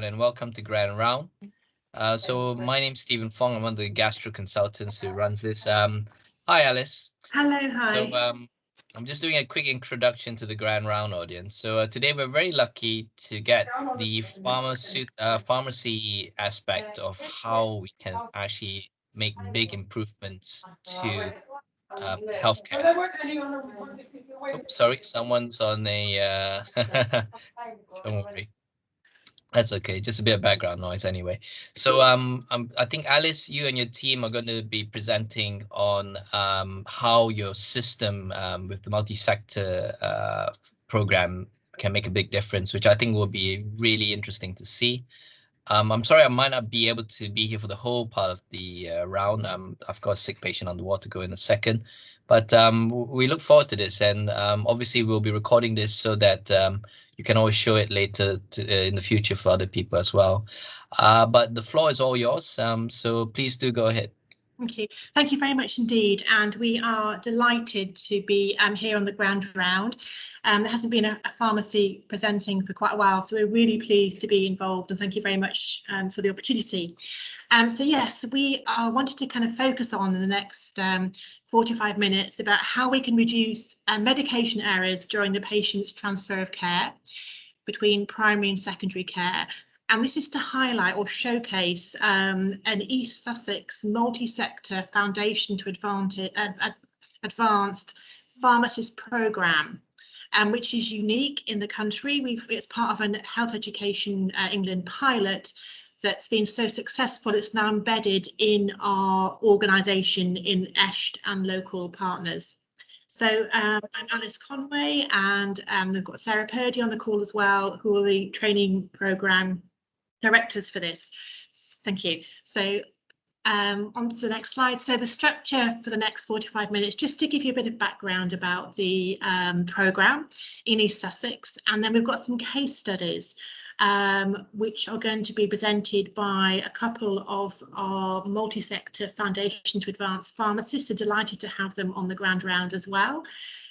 and welcome to Grand Round. So my name's Stephen Fong. I'm one of the gastro consultants who runs this. Hi, Alice. Hello, hi. So I'm just doing a quick introduction to the Grand Round audience. So today we're very lucky to get the pharmacy aspect of how we can actually make big improvements to healthcare. Oh, sorry, someone's on a. Don't worry. That's okay, just a bit of background noise anyway. So I think Alice, you and your team are going to be presenting on how your system with the multi-sector program can make a big difference, which I think will be really interesting to see. I'm sorry I might not be able to be here for the whole part of the round. I've got a sick patient on the ward to go in a second, but we look forward to this, and obviously we'll be recording this so that you can always show it later in the future for other people as well. But the floor is all yours, so please do go ahead. Thank you very much indeed, and we are delighted to be here on the Grand Round. There hasn't been a pharmacy presenting for quite a while, so we're really pleased to be involved, and thank you very much for the opportunity. So yes, we wanted to kind of focus on in the next 45 minutes about how we can reduce medication errors during the patient's transfer of care between primary and secondary care. And this is to highlight or showcase an East Sussex multi-sector foundation to advanced pharmacist programme, which is unique in the country. It's part of a Health Education England pilot that's been so successful, it's now embedded in our organisation in ESHT and local partners. So I'm Alice Conway, and we've got Sarah Purdy on the call as well, who are the training programme directors for this. Thank you. So on to the next slide. So the structure for the next 45 minutes, just to give you a bit of background about the programme in East Sussex, and then we've got some case studies which are going to be presented by a couple of our multi-sector foundation to advanced pharmacists. So delighted to have them on the Grand Round as well.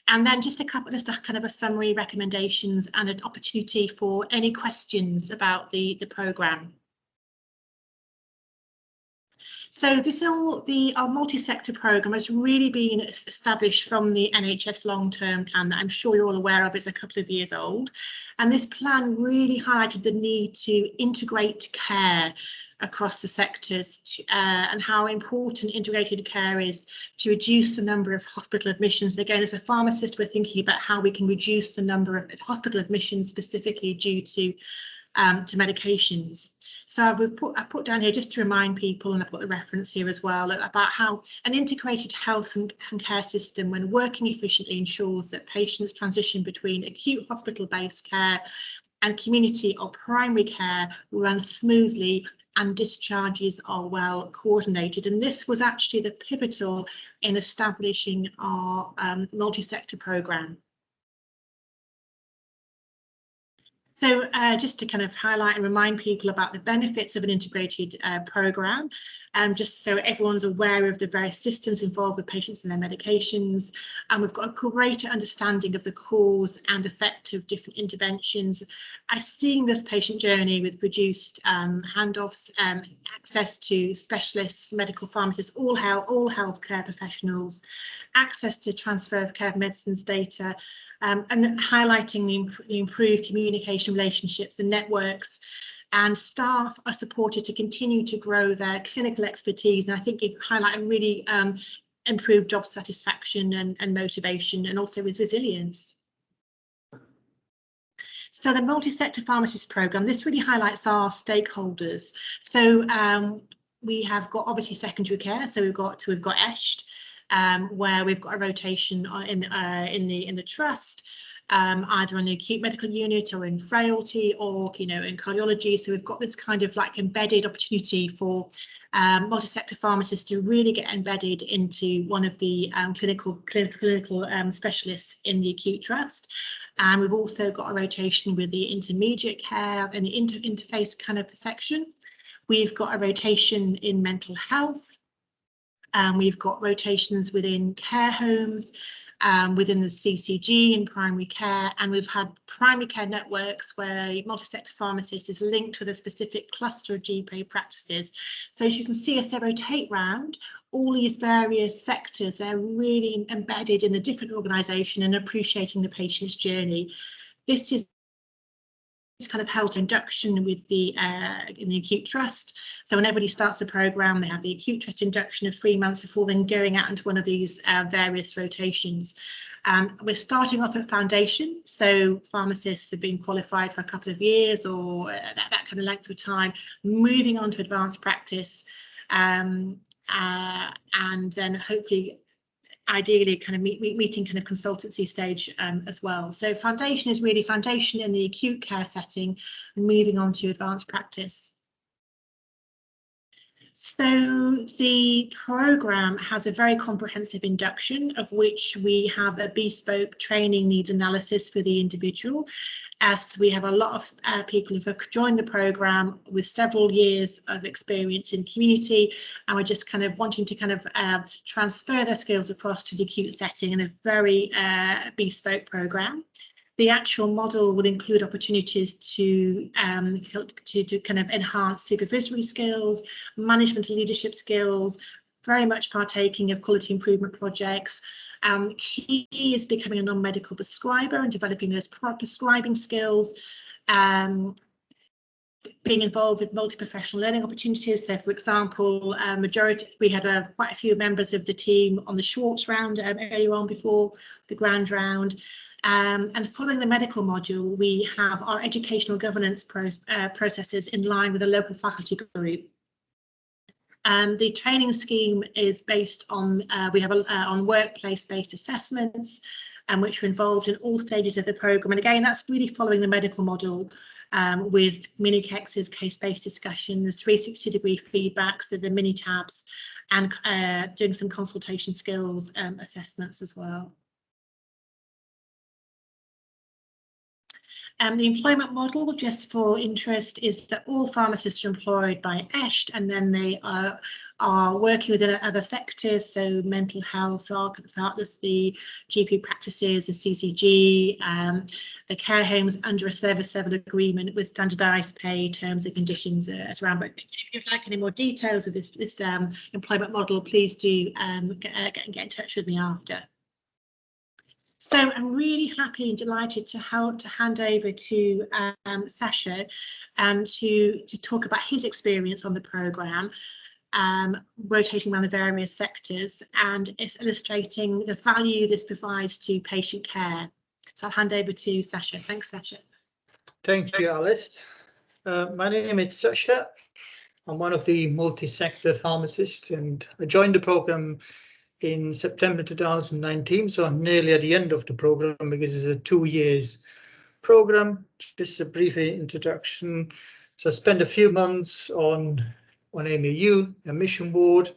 And then just a kind of a summary, recommendations, and an opportunity for any questions about the programme. So our multi-sector programme has really been established from the NHS long-term plan that I'm sure you're all aware of. It's a couple of years old, and this plan really highlighted the need to integrate care across the sectors and how important integrated care is to reduce the number of hospital admissions. And again, as a pharmacist, we're thinking about how we can reduce the number of hospital admissions specifically due to medications. So I put down here just to remind people, and I've got the reference here as well, about how an integrated health and care system, when working efficiently, ensures that patients transition between acute hospital-based care and community or primary care run smoothly and discharges are well coordinated. And this was actually the pivotal in establishing our multi-sector programme. So just to kind of highlight and remind people about the benefits of an integrated programme, just so everyone's aware of the various systems involved with patients and their medications. And we've got a greater understanding of the cause and effect of different interventions. A seamless patient journey with reduced handoffs, access to specialists, medical pharmacists, all healthcare professionals, access to transfer of care of medicines data, and highlighting the improved communication relationships and networks, and staff are supported to continue to grow their clinical expertise. And I think you've highlighted really improved job satisfaction and motivation, and also with resilience. So the multi-sector pharmacist programme, this really highlights our stakeholders. So we have got obviously secondary care, so we've got ESHT, where we've got a rotation in the trust, either on the acute medical unit or in frailty or in cardiology. So we've got this kind of like embedded opportunity for multi-sector pharmacists to really get embedded into one of the clinical specialists in the acute trust. And we've also got a rotation with the intermediate care and the interface kind of section. We've got a rotation in mental health. We've got rotations within care homes, within the CCG in primary care, and we've had primary care networks where a multi-sector pharmacist is linked with a specific cluster of GP practices. So as you can see, as they rotate round, all these various sectors, they're really embedded in a different organisation and appreciating the patient's journey. This is kind of held induction with the in the acute trust. So when everybody starts the programme, they have the acute trust induction of 3 months before then going out into one of these various rotations. We're starting off at foundation, so pharmacists have been qualified for a couple of years or that kind of length of time, moving on to advanced practice, and then hopefully ideally kind of meeting kind of consultancy stage as well. So foundation is really foundation in the acute care setting, moving on to advanced practice. So the programme has a very comprehensive induction, of which we have a bespoke training needs analysis for the individual, as we have a lot of people who have joined the programme with several years of experience in community, and we're just kind of wanting to kind of transfer their skills across to the acute setting in a very bespoke programme. The actual model would include opportunities to kind of enhance supervisory skills, management and leadership skills, very much partaking of quality improvement projects. Key is becoming a non-medical prescriber and developing those prescribing skills. Being involved with multi-professional learning opportunities. So, for example, we had quite a few members of the team on the Schwartz round earlier on before the grand round. And following the medical module, we have our educational governance processes in line with a local faculty group. The training scheme is based on, we have on workplace-based assessments, which are involved in all stages of the programme. And again, that's really following the medical model with mini KEXs, case-based discussions, 360-degree feedbacks, so the mini tabs, and doing some consultation skills assessments as well. The employment model, just for interest, is that all pharmacists are employed by ESHT, and then they are working within other sectors, so mental health, the GP practices, the CCG, the care homes under a service level agreement with standardised pay terms and conditions as around. But if you'd like any more details of this employment model, please do get in touch with me after. So I'm really happy and delighted to hand over to Sasha to talk about his experience on the programme, rotating around the various sectors, and it's illustrating the value this provides to patient care. So I'll hand over to Sasha. Thanks, Sasha. Thank you, Alice. My name is Sasha. I'm one of the multi-sector pharmacists, and I joined the programme in September 2019, so I'm nearly at the end of the programme because it's a 2 years programme. Just a brief introduction. So I spent a few months on AMAU, a mission ward.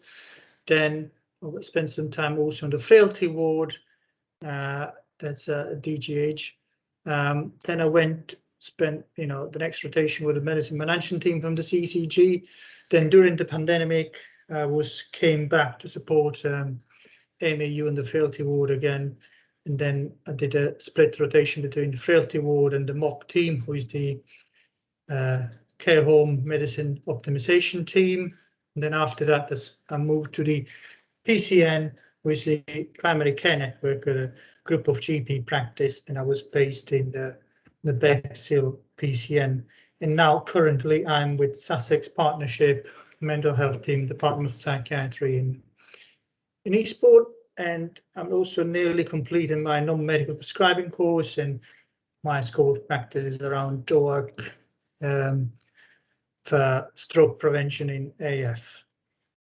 Then I spent some time also on the frailty ward. That's a DGH. Then I spent the next rotation with the medicine management team from the CCG. Then during the pandemic, I came back to support AMAU in the frailty ward again, and then I did a split rotation between the frailty ward and the MOC team, who is the care home medicine optimization team. And then after that, I moved to the PCN, which is the primary care network, a group of GP practice, and I was based in the Bexhill PCN. And now currently I'm with Sussex Partnership Mental Health Team, Department of Psychiatry in Eastport, and I'm also nearly completing my non-medical prescribing course, and my scope of practice is around DOAC for stroke prevention in AF.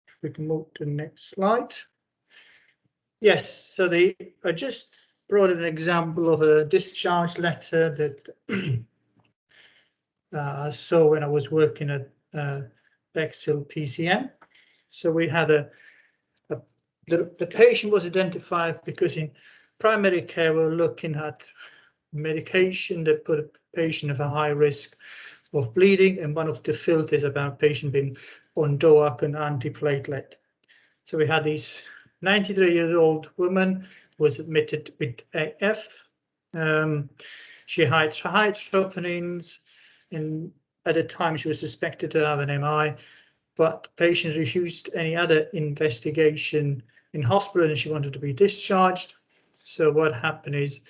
If we can move to the next slide. Yes, so I just brought an example of a discharge letter that I saw when I was working at Bexhill PCN. So we had the patient was identified because in primary care we're looking at medication that put a patient at a high risk of bleeding, and one of the filters about patient being on DOAC and antiplatelet. So we had this 93-year-old woman was admitted with AF. She had high troponins, and at the time she was suspected to have an MI, but the patient refused any other investigation in hospital and she wanted to be discharged. So what happened is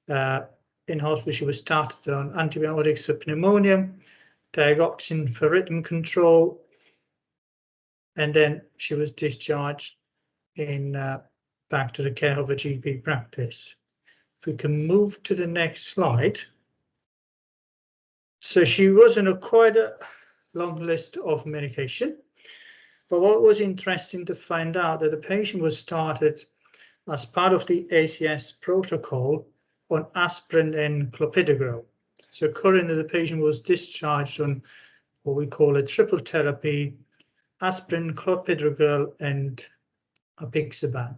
in hospital she was started on antibiotics for pneumonia, digoxin for rhythm control, and then she was discharged in back to the care of a GP practice. If we can move to the next slide. So she was on quite a long list of medication, but what was interesting to find out that the patient was started as part of the ACS protocol on aspirin and clopidogrel. So currently the patient was discharged on what we call a triple therapy: aspirin, clopidogrel, and apixaban.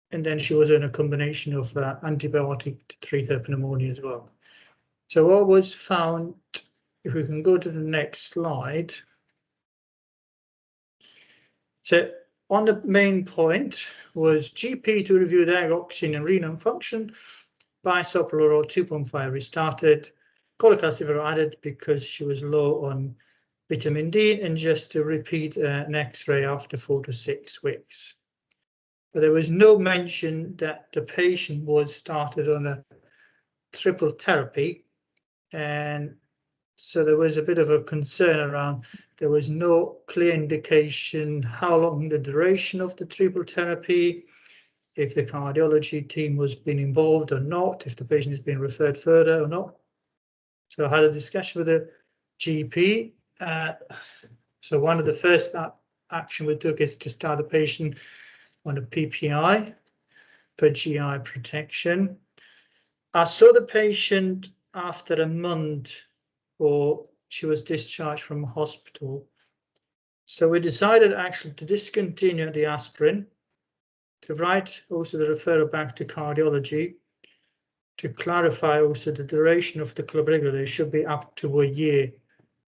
And then she was on a combination of antibiotic to treat her pneumonia as well. So what was found, if we can go to the next slide. So on the main point was GP to review digoxin and renal function, bisoprolol 2.5 restarted, cholecalciferol added because she was low on vitamin D, and just to repeat an X-ray after 4 to 6 weeks. But there was no mention that the patient was started on a triple therapy, and so there was a bit of a concern around. There was no clear indication how long the duration of the triple therapy, if the cardiology team was being involved or not, if the patient has been referred further or not. So I had a discussion with the GP. So one of the first action we took is to start the patient on a PPI for GI protection. I saw the patient after a month, or she was discharged from hospital. So we decided actually to discontinue the aspirin, to write also the referral back to cardiology, to clarify also the duration of the clopidogrel. They should be up to a year,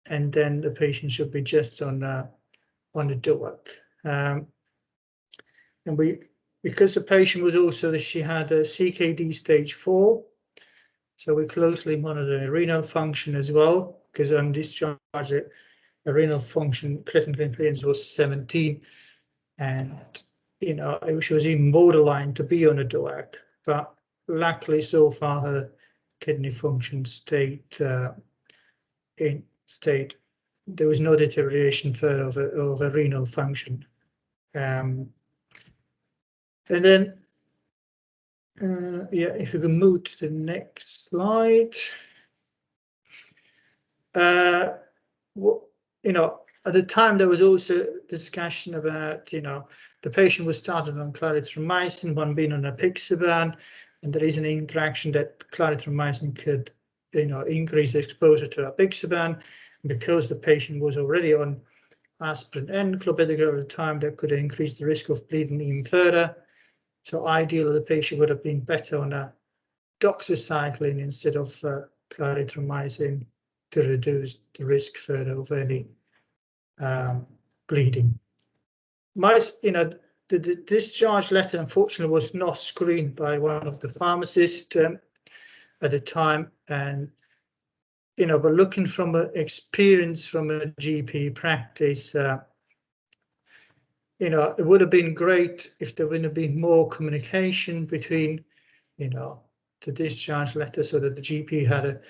and then the patient should be just on the DOAC. And because the patient was also, she had a CKD stage 4, so we closely monitor the renal function as well, because on discharge the renal function creatinine clearance was 17, and you know she was even borderline to be on a DOAC, but luckily so far her kidney function stayed in state. There was no deterioration further of a renal function. And then yeah, if you can move to the next slide. You know, at the time there was also discussion about, you know, the patient was started on clarithromycin, one being on apixaban, and there is an interaction that clarithromycin could, you know, increase exposure to apixaban. Because the patient was already on aspirin and clopidogrel at the time, that could increase the risk of bleeding even further. So ideally the patient would have been better on a doxycycline instead of clarithromycin to reduce the risk further of any bleeding. You know, the discharge letter unfortunately was not screened by one of the pharmacists at the time, and you know, but looking from an experience from a GP practice, you know, it would have been great if there would have been more communication between, you know, the discharge letter, so that the GP had a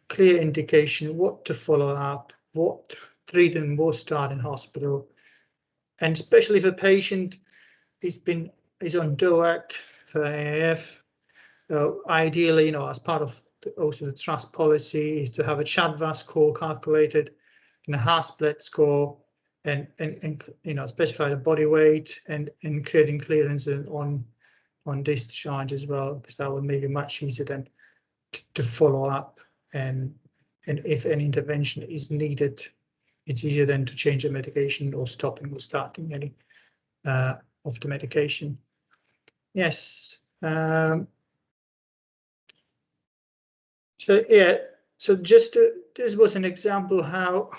clear indication what to follow up, what treatment will start in hospital, and especially if a patient is on DOAC for AAF, ideally, you know, as part of also the trust policy is to have a CHA2DS2-VASc score calculated and a heart-split score, and you know, specify the body weight and creating clearance on discharge as well, because that would make it much easier then to follow up, and if any intervention is needed, it's easier then to change the medication or stopping or starting any of the medication. Yes. So yeah, so just this was an example how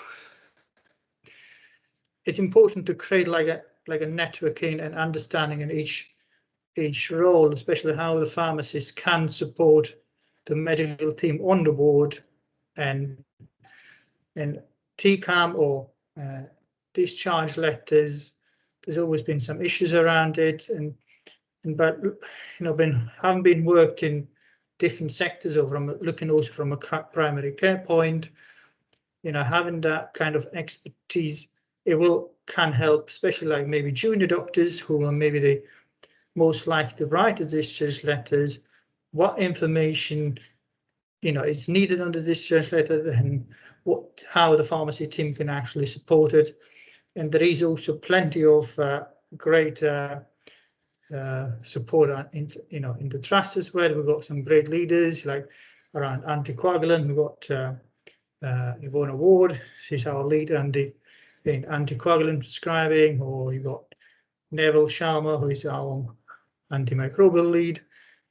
it's important to create like like a networking and understanding in each role, especially how the pharmacist can support the medical team on the ward, and TCAM or discharge letters. There's always been some issues around it, but having been worked in different sectors, or from looking also from a primary care point, having that kind of expertise, can help, especially like maybe junior doctors who are maybe the most likely to write the discharge letters, what information is needed on the discharge letter, and how the pharmacy team can actually support it. And there is also plenty of great support in the trust as well. We've got some great leaders like around anticoagulant. We've got Ivona Ward, she's our leader in anticoagulant prescribing, or you've got Neville Sharma, who is our antimicrobial lead.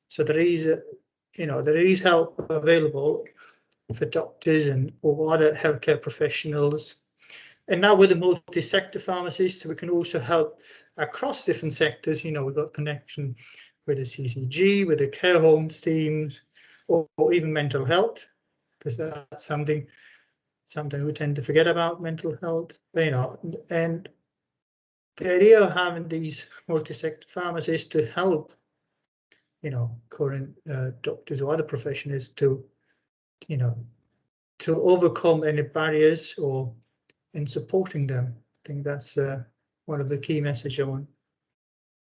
So there is help available for doctors or other healthcare professionals. And now with the multi-sector pharmacists, we can also help across different sectors. We've got connection with the CCG, with the care homes teams, or even mental health, because that's something we tend to forget about, mental health. And the idea of having these multi-sector pharmacists to help, current doctors or other professionals to overcome any barriers in supporting them. I think that's one of the key messages I want,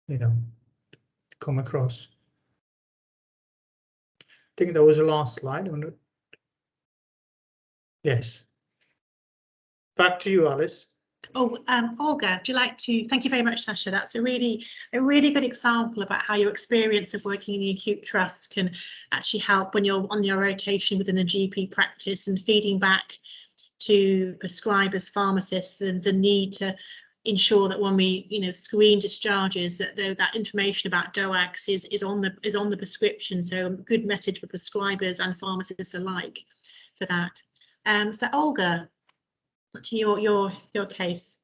to come across. I think that was the last slide. Yes. Back to you, Alice. Oh, Olga, would you like to? Thank you very much, Sasha. That's a really good example about how your experience of working in the acute trust can actually help when you're on your rotation within a GP practice, and feeding back to prescribers, pharmacists, and the need to ensure that when we screen discharges, that information about DOACs is on the prescription. So a good message for prescribers and pharmacists alike for that. So Olga, to your case.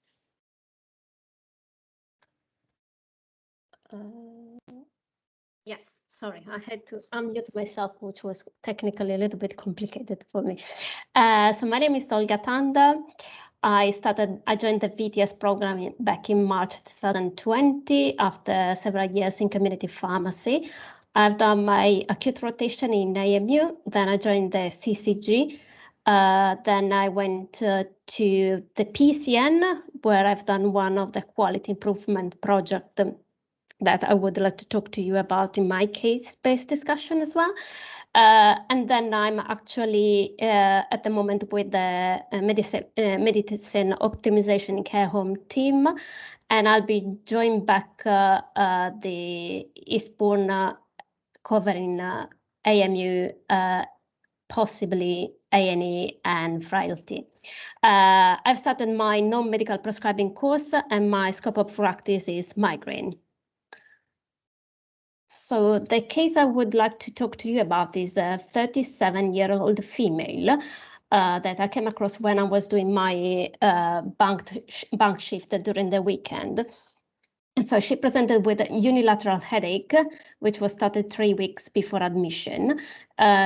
Yes, sorry, I had to unmute myself, which was technically a little bit complicated for me. So my name is Olga Tanda. I joined the VTS program back in March 2020 after several years in community pharmacy. I've done my acute rotation in AMU, then I joined the CCG. Then I went to the PCN, where I've done one of the quality improvement project that I would like to talk to you about in my case-based discussion as well. And then I'm actually at the moment with the medicine optimization care home team, and I'll be joining back the Eastbourne covering AMU, possibly A&E and frailty. I've started my non-medical prescribing course, and my scope of practice is migraine. So the case I would like to talk to you about is a 37-year-old female that I came across when I was doing my bank shift during the weekend. And so she presented with a unilateral headache, which was started 3 weeks before admission.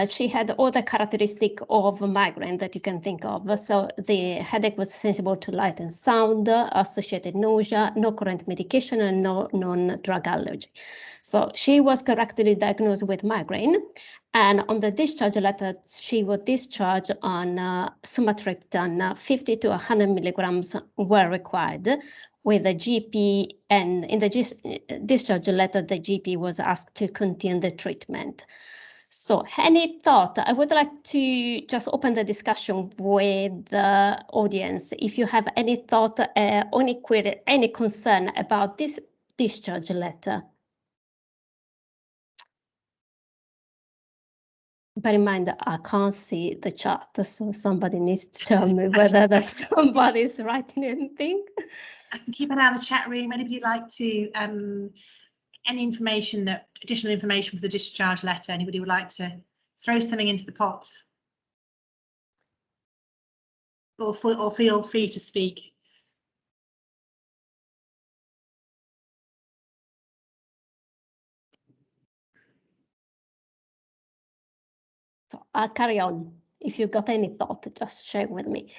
She had all the characteristics of migraine that you can think of. So the headache was sensible to light and sound, associated nausea, no current medication, and no non-drug allergy. So she was correctly diagnosed with migraine. And on the discharge letter, she was discharged on sumatriptan, 50 to 100 milligrams were required with a GP, and in the discharge letter, the GP was asked to continue the treatment. So any thought? I would like to just open the discussion with the audience. If you have any thought, any query, any concern about this discharge letter. Bear in mind that I can't see the chart, so somebody needs to tell me whether that somebody's writing anything. I can keep an eye on the chat room. Anybody would like to, any information, additional information for the discharge letter? Anybody would like to throw something into the pot? Or feel free to speak. I'll carry on. If you got any thought, just share with me.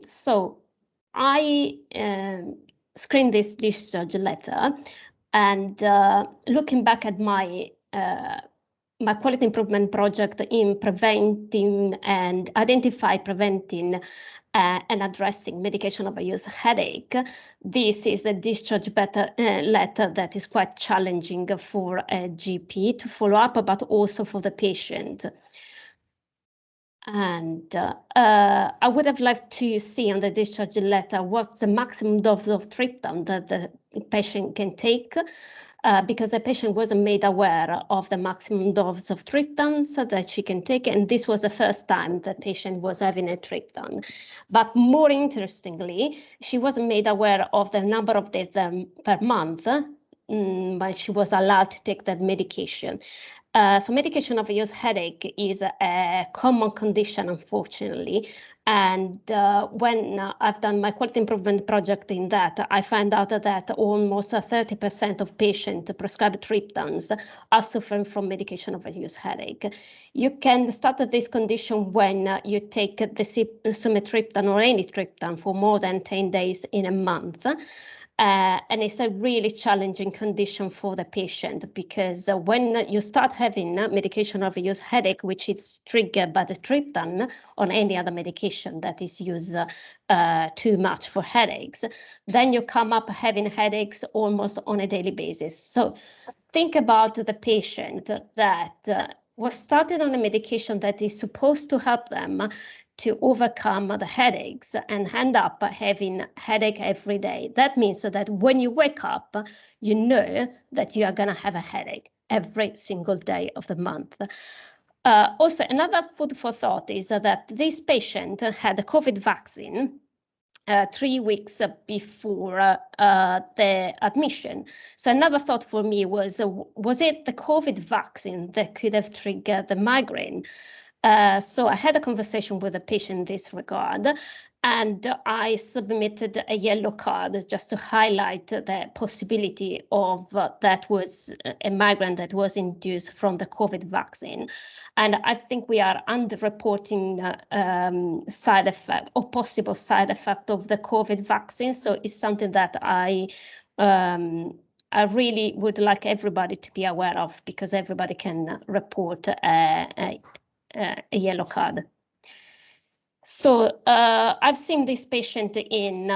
So I screened this discharge letter, and looking back at my my quality improvement project in preventing and preventing and addressing medication overuse headache, this is a discharge letter that is quite challenging for a GP to follow up, but also for the patient. And I would have liked to see on the discharge letter what's the maximum dose of triptan that the patient can take, because the patient wasn't made aware of the maximum dose of triptans that she can take, and this was the first time the patient was having a triptan. But more interestingly, she wasn't made aware of the number of days per month when she was allowed to take that medication. So medication overuse headache is a common condition, unfortunately. And when I've done my quality improvement project in that, I find out that almost 30% of patients prescribed triptans are suffering from medication overuse headache. You can start this condition when you take the sumatriptan or any triptan for more than 10 days in a month. And it's a really challenging condition for the patient, because when you start having medication overuse headache, which is triggered by the triptan or any other medication that is used too much for headaches, then you come up having headaches almost on a daily basis. So think about the patient that was started on a medication that is supposed to help them to overcome the headaches and end up having headache every day. That means that when you wake up, you know that you are going to have a headache every single day of the month. Also, another food for thought is that this patient had a COVID vaccine 3 weeks before the admission. So another thought for me was it the COVID vaccine that could have triggered the migraine? So I had a conversation with a patient in this regard, and I submitted a yellow card just to highlight the possibility of that was a migraine that was induced from the COVID vaccine. And I think we are underreporting side effect or possible side effect of the COVID vaccine. So it's something that I really would like everybody to be aware of, because everybody can report a yellow card. So I've seen this patient in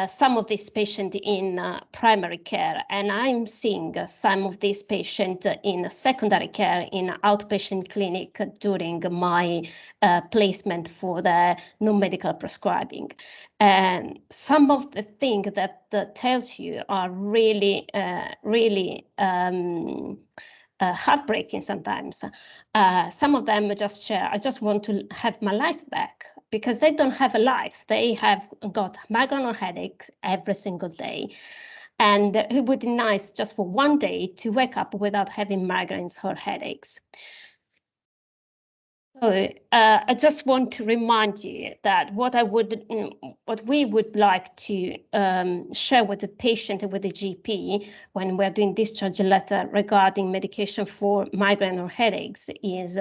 some of this patient in primary care, and I'm seeing some of this patient in secondary care in outpatient clinic during my placement for the non-medical prescribing. And some of the things that tells you are really, really heartbreaking sometimes. Some of them just share, I just want to have my life back, because they don't have a life. They have got migraine or headaches every single day. And it would be nice just for one day to wake up without having migraines or headaches. So I just want to remind you that what we would like to share with the patient and with the GP when we're doing discharge letter regarding medication for migraine or headaches is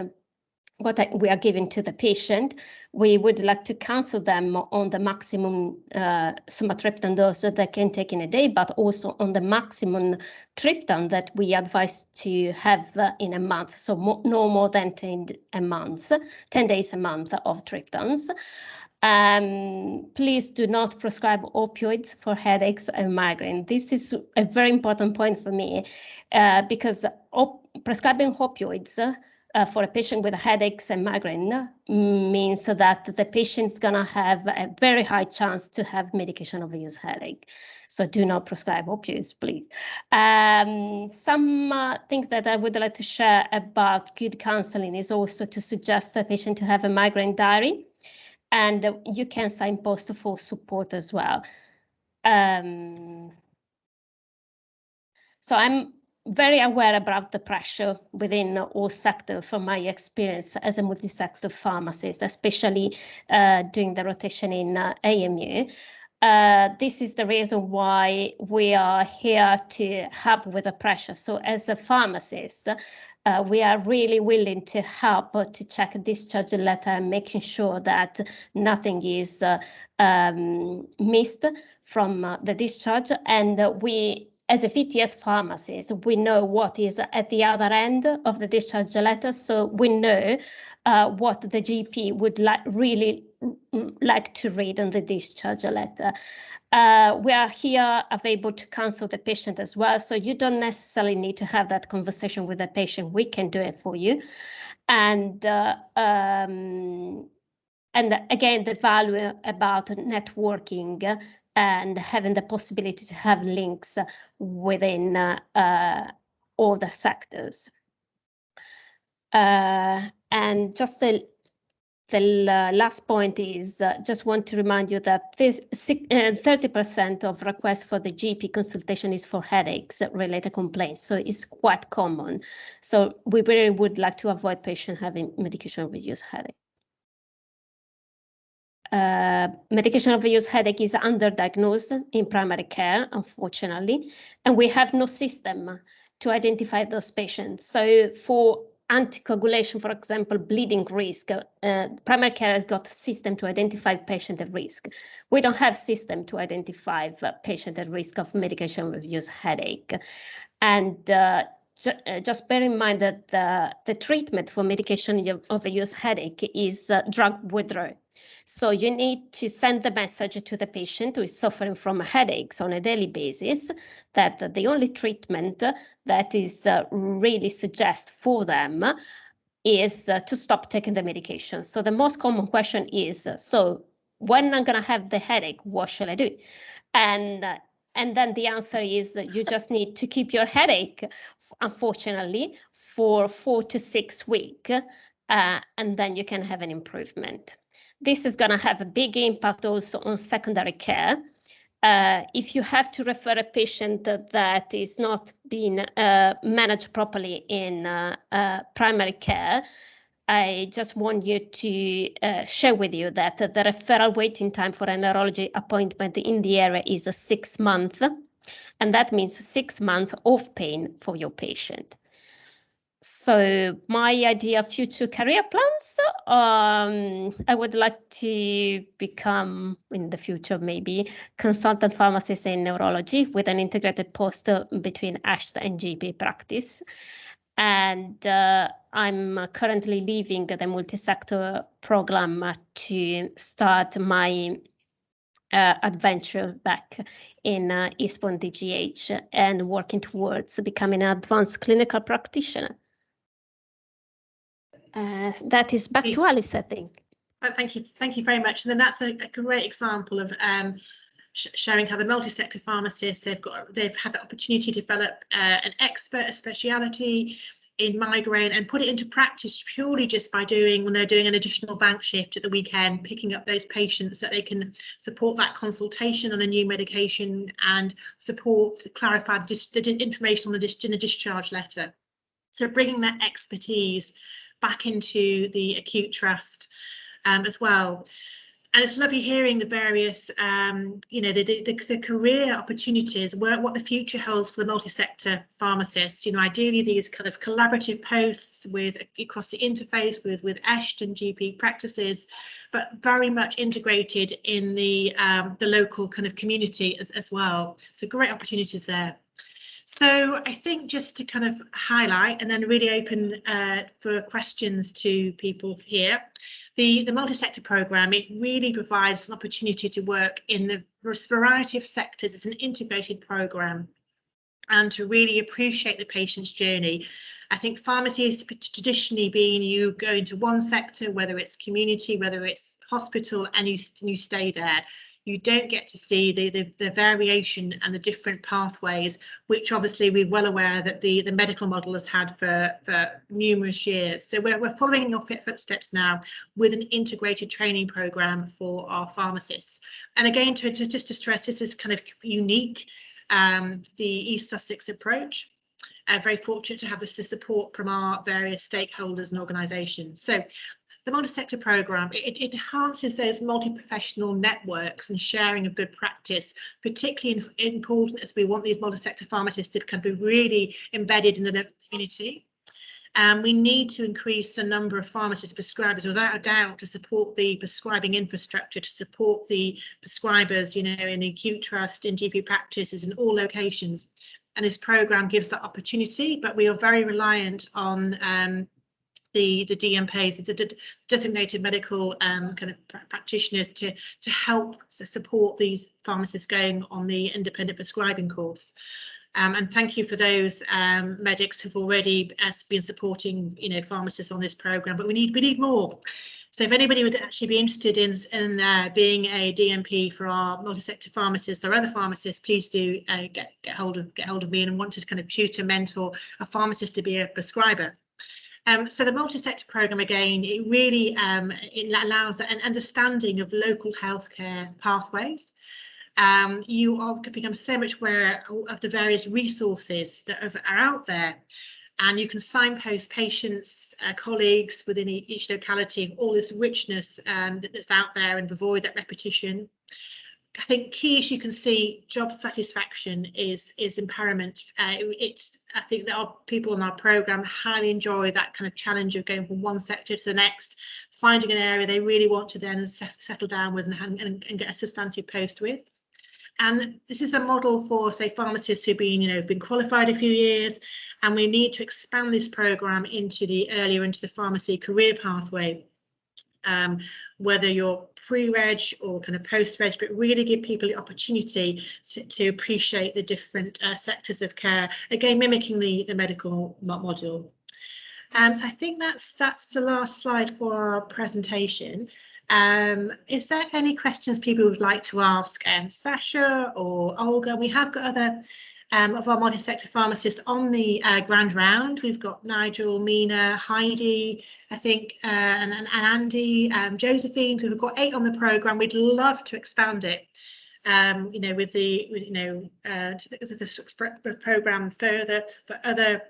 what we are giving to the patient. We would like to counsel them on the maximum sumatriptan dose that they can take in a day, but also on the maximum triptan that we advise to have in a month. So no more than 10 days a month of triptans. Please do not prescribe opioids for headaches and migraine. This is a very important point for me, because prescribing opioids for a patient with headaches and migraine means that the patient's gonna have a very high chance to have medication overuse headache. So do not prescribe opioids, please. Some things that I would like to share about good counseling is also to suggest a patient to have a migraine diary, and you can signpost for support as well. So I'm very aware about the pressure within all sectors from my experience as a multi-sector pharmacist, especially during the rotation in AMU. This is the reason why we are here to help with the pressure. So as a pharmacist, we are really willing to help to check a discharge letter and making sure that nothing is missed from the discharge. And we, as a VTS pharmacist, we know what is at the other end of the discharge letter, so we know what the GP would really like to read on the discharge letter. We are here available to counsel the patient as well, so you don't necessarily need to have that conversation with the patient. We can do it for you. And again, the value about networking and having the possibility to have links within all the sectors. And just the last point is just want to remind you that this 30% of requests for the GP consultation is for headaches related complaints, so it's quite common. So we really would like to avoid patients having medication overuse headache. Medication overuse headache is underdiagnosed in primary care, unfortunately, and we have no system to identify those patients. So for anticoagulation, for example, bleeding risk, primary care has got a system to identify patient at risk. We don't have system to identify patient at risk of medication overuse headache. And just bear in mind that the treatment for medication overuse headache is drug withdrawal. So you need to send the message to the patient who is suffering from headaches on a daily basis that the only treatment that is really suggest for them is to stop taking the medication. So the most common question is, so when I'm going to have the headache, what shall I do? And then the answer is you just need to keep your headache, unfortunately, for 4 to 6 weeks, and then you can have an improvement. This is going to have a big impact also on secondary care. If you have to refer a patient that is not being managed properly in primary care, I just want you to share with you that the referral waiting time for a neurology appointment in the area is 6 months, and that means 6 months of pain for your patient. So my idea of future career plans, I would like to become in the future maybe consultant pharmacist in neurology with an integrated post between ASHT and GP practice. And I'm currently leaving the multi-sector program to start my adventure back in Eastbourne DGH and working towards becoming an advanced clinical practitioner. That is back to Alice, I think. Thank you very much. And then that's a great example of showing how the multi-sector pharmacists, they've had the opportunity to develop an expert, a speciality in migraine and put it into practice purely just by when they're doing an additional bank shift at the weekend, picking up those patients that they can support that consultation on a new medication and clarify the information on in the discharge letter. So bringing that expertise back into the acute trust as well. And it's lovely hearing the various, the career opportunities, what the future holds for the multi-sector pharmacists. Ideally these kind of collaborative posts across the interface with ASHT and GP practices, but very much integrated in the local kind of community as well. So great opportunities there. So I think just to kind of highlight and then really open for questions to people here, the multi-sector programme, it really provides an opportunity to work in the variety of sectors. It's an integrated programme and to really appreciate the patient's journey. I think pharmacy has traditionally been you go into one sector, whether it's community, whether it's hospital, and you stay there. You don't get to see the variation and the different pathways, which obviously we're well aware that the medical model has had for numerous years. So we're following in your footsteps now with an integrated training programme for our pharmacists. And again, just to stress, this is kind of unique, the East Sussex approach. Very fortunate to have the support from our various stakeholders and organisations. So the multi-sector programme, it enhances those multi-professional networks and sharing of good practice, particularly important as we want these multi-sector pharmacists to kind of be really embedded in the local community. We need to increase the number of pharmacist prescribers without a doubt to support the prescribing infrastructure, to support the prescribers, you know, in acute trust, in GP practices, in all locations. And this programme gives that opportunity, but we are very reliant on the DMPs, the designated medical kind of practitioners, to help support these pharmacists going on the independent prescribing course. And thank you for those medics who've already been supporting, you know, pharmacists on this programme, but we need more. So if anybody would actually be interested in being a DMP for our multi-sector pharmacists or other pharmacists, please do get hold of me and want to kind of tutor, mentor a pharmacist to be a prescriber. So the multi-sector programme, again, it really it allows an understanding of local healthcare pathways. You are become so much aware of the various resources that are out there, and you can signpost patients, colleagues within each locality, all this richness that's out there, and avoid that repetition. I think key, as you can see, job satisfaction is paramount. I think that our people on our programme highly enjoy that kind of challenge of going from one sector to the next, finding an area they really want to then settle down with and get a substantive post with. And this is a model for, say, pharmacists who've been qualified a few years, and we need to expand this programme into the pharmacy career pathway. Whether you're pre-reg or kind of post-reg, but really give people the opportunity to appreciate the different sectors of care, again mimicking the medical module. So I think that's the last slide for our presentation. Is there any questions people would like to ask Sasha or Olga? We have got other of our multi-sector pharmacists on the grand round. We've got Nigel, Mina, Heidi, I think, and Andy, Josephine. So we've got 8 on the programme. We'd love to expand it, with the, the programme further for other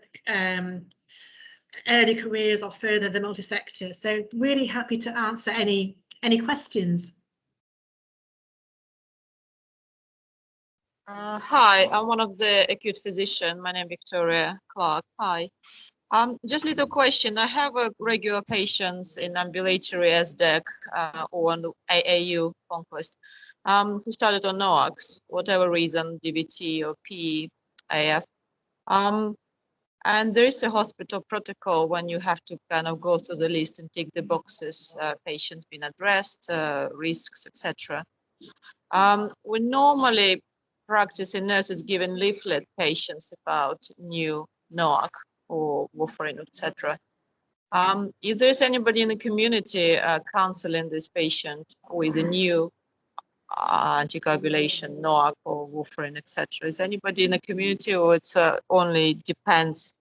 early careers or further the multi-sector. So really happy to answer any questions. Hi, I'm one of the acute physician. My name is Victoria Clark. Hi. Just a little question. I have regular patients in ambulatory SDEC or on the AAU conquest who started on NOACs, whatever reason, DVT or PAF. And there is a hospital protocol when you have to kind of go through the list and tick the boxes, patients being addressed, risks, etc. We normally practice in nurses giving leaflet patients about new NOAC or warfarin, etc. If there is anybody in the community counseling this patient with a new anticoagulation, NOAC or warfarin, etc., is anybody in the community, or it's only depends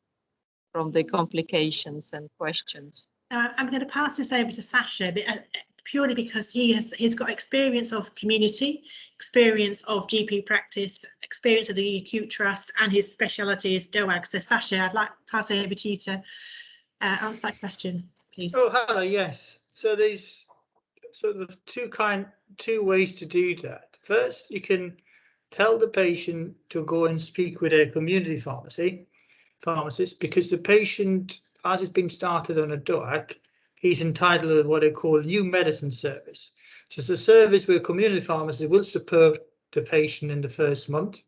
from the complications and questions? I'm going to pass this over to Sasha, but purely because he's got experience of community, experience of GP practice, experience of the acute trust, and his speciality is DOAG. So Sasha, I'd like to pass over to you to answer that question, please. Oh, hello, yes. So there's sort of two ways to do that. First, you can tell the patient to go and speak with a community pharmacist, because the patient, as it's been started on a DOAC, he's entitled to what they call new medicine service. So it's a service where community pharmacy will support the patient in the first month,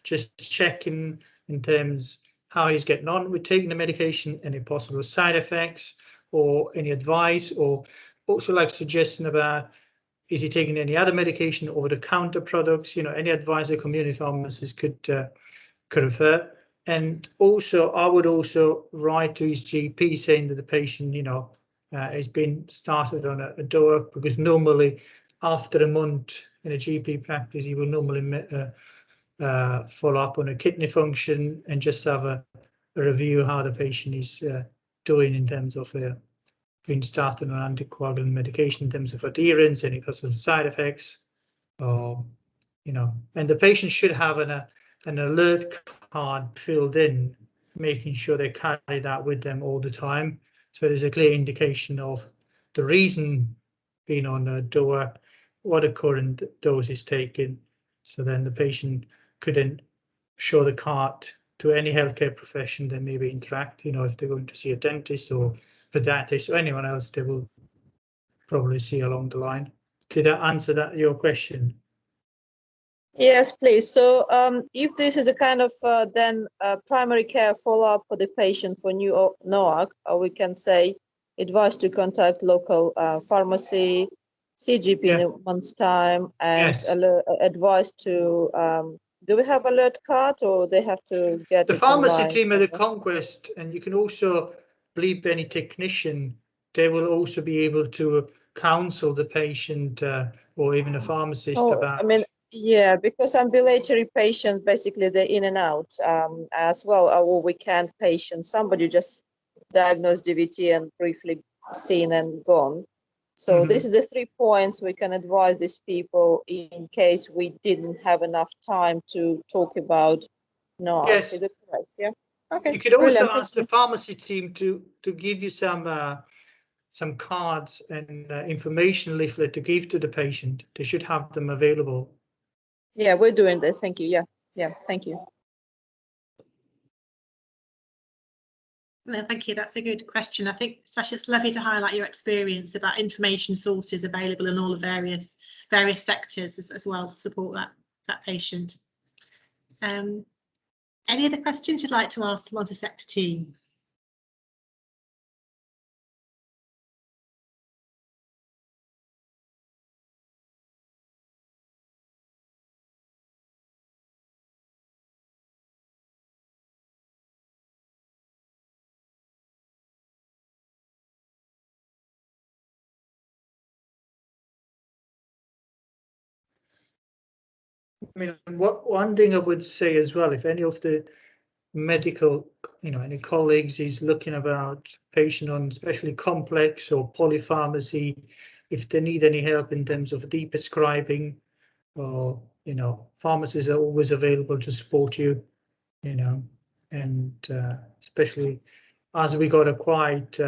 just checking in terms how he's getting on with taking the medication, any possible side effects or any advice, or also like suggesting about, is he taking any other medication, over-the-counter products, any advice a community pharmacist could refer. And also, I would also write to his GP saying that the patient, has been started on a DOAC, because normally after a month in a GP practice, he will normally follow up on a kidney function and just have a review how the patient is doing in terms of being started on anticoagulant medication, in terms of adherence, any possible side effects, and the patient should have an alert card filled in, making sure they carry that with them all the time. So there's a clear indication of the reason being on a DOAC, what the current dose is taken. So then the patient could then show the card to any healthcare profession they maybe interact, you know, if they're going to see a dentist or podiatrist or anyone else, they will probably see along the line. Did I answer your question? Yes, please. So if this is a kind of then primary care follow-up for the patient for new NOAC, we can say advice to contact local pharmacy, CGP in a month's time, and Yes. advice to, do we have alert card or they have to get The it pharmacy online? team at the Conquest, and you can also bleep any technician, they will also be able to counsel the patient or even a pharmacist about. I mean, yeah, because ambulatory patients, basically they're in and out as well. Or we can patient, somebody just diagnosed DVT and briefly seen and gone. So this is the 3 points we can advise these people in case we didn't have enough time to talk about. No, Yes. is it correct? Yeah. Okay. You could also Brilliant. ask the pharmacy team to give you some cards and information leaflet to give to the patient. They should have them available. Yeah, we're doing this. Thank you. Yeah, thank you. No, thank you. That's a good question. I think, Sasha, it's lovely to highlight your experience about information sources available in all the various sectors as well to support that patient. Any other questions you'd like to ask the Multisector team? I mean, one thing I would say as well, if any of the medical, you know, any colleagues is looking about patient on especially complex or polypharmacy, if they need any help in terms of de-prescribing, or, you know, pharmacists are always available to support you, you know, and especially as we got a quite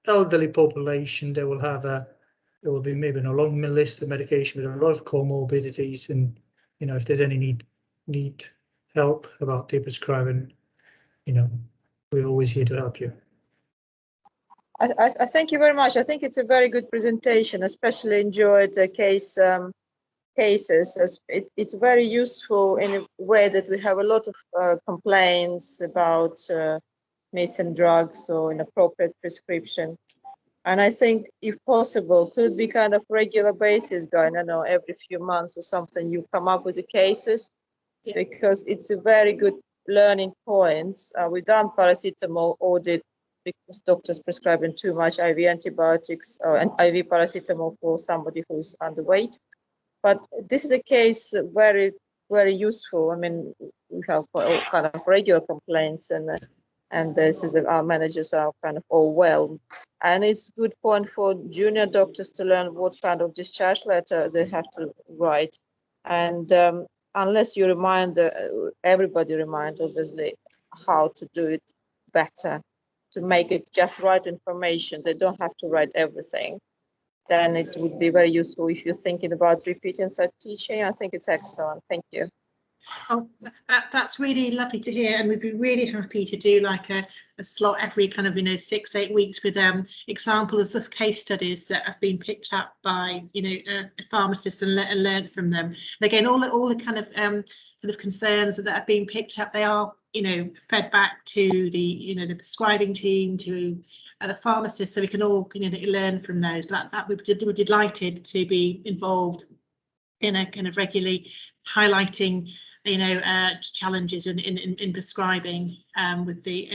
elderly population, they will have there will be maybe a long list of medication with a lot of comorbidities, and you know, if there's any need help about de-prescribing, you know, we're always here to help you. I thank you very much. I think it's a very good presentation, especially enjoyed cases. As it's very useful in a way that we have a lot of complaints about missing drugs or inappropriate prescription. And I think, if possible, could be kind of regular basis going, I know, every few months or something, you come up with the cases, because it's a very good learning points. We've done paracetamol audit because doctors prescribing too much IV antibiotics and IV paracetamol for somebody who's underweight. But this is a case very, very useful. I mean, we have kind of regular complaints, and this is our managers are kind of all well. And it's a good point for junior doctors to learn what kind of discharge letter they have to write. And unless you remind everybody remind, obviously, how to do it better, to make it just right information. They don't have to write everything. Then it would be very useful if you're thinking about repeating such teaching. I think it's excellent. Thank you. Oh, that's really lovely to hear, and we'd be really happy to do like a slot every kind of 6-8 weeks with examples of case studies that have been picked up by pharmacists and learned from them. And again, all the kind of concerns that have been picked up, they are fed back to the the prescribing team, to the pharmacists, so we can all learn from those. But we're delighted to be involved in a kind of regularly highlighting challenges in prescribing with the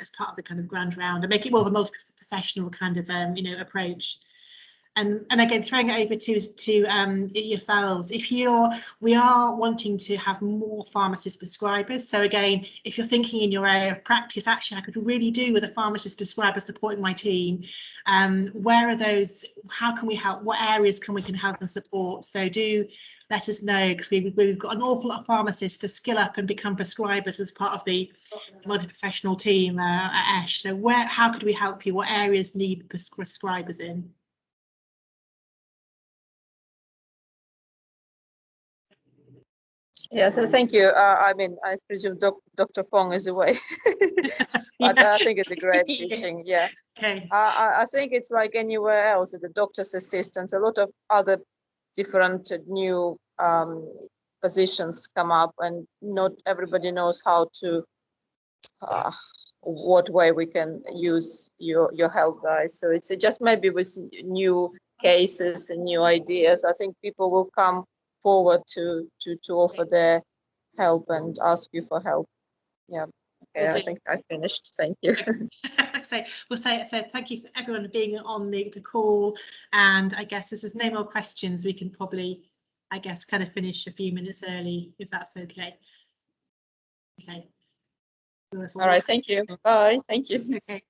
as part of the kind of grand round, and make it more of a multi-professional kind of approach. And again, throwing it over to yourselves, we are wanting to have more pharmacist prescribers. So again, if you're thinking in your area of practice, actually I could really do with a pharmacist prescriber supporting my team. Where are those? How can we help? What areas can we help and support? So do let us know, because we've got an awful lot of pharmacists to skill up and become prescribers as part of the multi-professional team at ASH. So how could we help you? What areas need prescribers in? Yeah, so thank you. I mean, I presume Dr. Fong is away, but I think it's a great teaching. Yeah. Okay. I think it's like anywhere else, the doctor's assistants, a lot of other different new positions come up, and not everybody knows how to, what way we can use your help, guys. So it's just maybe with new cases and new ideas, I think people will come forward to offer their help and ask you for help. Yeah. Okay, I think I finished. Thank you. So we'll say thank you for everyone for being on the call, and I guess as there's no more questions, we can probably, I guess, kind of finish a few minutes early, if that's okay. Okay. All right, thank you. Bye. Thank you. Okay.